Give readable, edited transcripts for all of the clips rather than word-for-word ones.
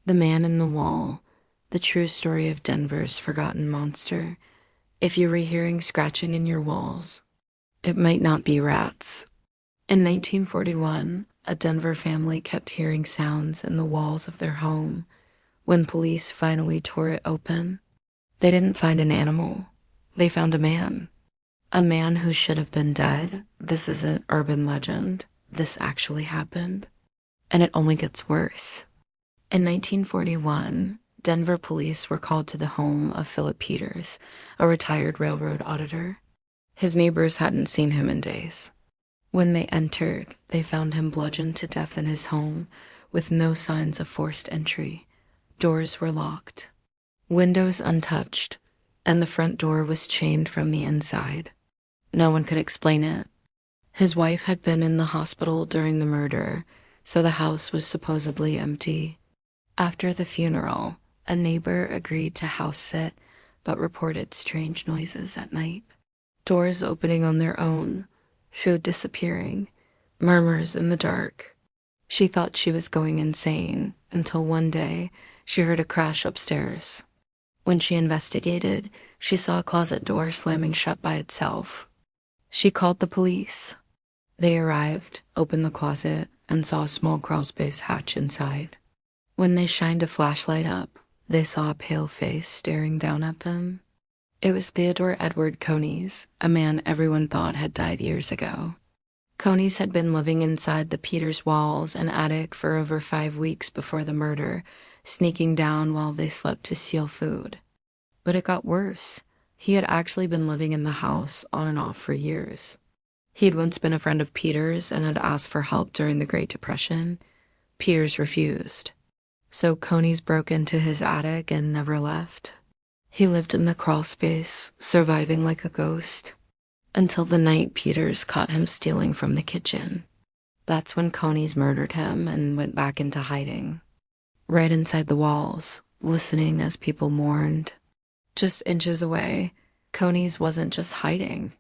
The Man in the Wall, the true story of Denver's forgotten monster. If you're hearing scratching in your walls, it might not be rats. In 1941, a Denver family kept hearing sounds in the walls of their home. When police finally tore it open, they didn't find an animal. They found a man. A man who should have been dead. This isn't urban legend. This actually happened. And it only gets worse. In 1941, Denver police were called to the home of Philip Peters, a retired railroad auditor. His neighbors hadn't seen him in days. When they entered, they found him bludgeoned to death in his home with no signs of forced entry. Doors were locked, windows untouched, and the front door was chained from the inside. No one could explain it. His wife had been in the hospital during the murder, so the house was supposedly empty. After the funeral, a neighbor agreed to house sit, but reported strange noises at night. Doors opening on their own, food disappearing, murmurs in the dark. She thought she was going insane until one day she heard a crash upstairs. When she investigated, she saw a closet door slamming shut by itself. She called the police. They arrived, opened the closet, and saw a small crawlspace hatch inside. When they shined a flashlight up, they saw a pale face staring down at them. It was Theodore Edward Coneys, a man everyone thought had died years ago. Coneys had been living inside the Peters walls and attic for over 5 weeks before the murder, sneaking down while they slept to steal food. But it got worse. He had actually been living in the house on and off for years. He had once been a friend of Peters and had asked for help during the Great Depression. Peters refused. So Coneys broke into his attic and never left. He lived in the crawl space, surviving like a ghost, until the night Peters caught him stealing from the kitchen. That's when Coneys murdered him and went back into hiding. Right inside the walls, listening as people mourned. Just inches away, Coneys wasn't just hiding.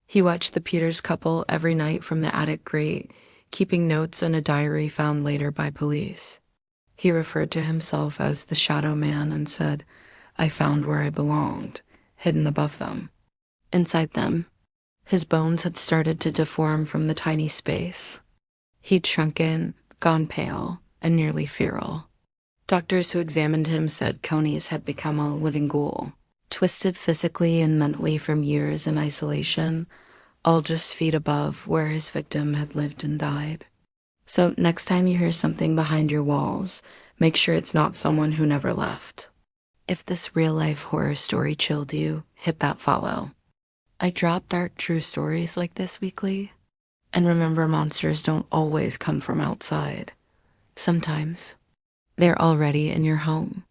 He watched the Peters couple every night from the attic grate, keeping notes in a diary found later by police. He referred to himself as the Shadow Man and said, "I found where I belonged, hidden above them." Inside them, his bones had started to deform from the tiny space. He'd shrunken, gone pale, and nearly feral. Doctors who examined him said Coneys had become a living ghoul, twisted physically and mentally from years in isolation, all just feet above where his victim had lived and died. So next time you hear something behind your walls, make sure it's not someone who never left. If this real-life horror story chilled you, hit that follow. I drop dark true stories like this weekly. And remember, monsters don't always come from outside. Sometimes they're already in your home.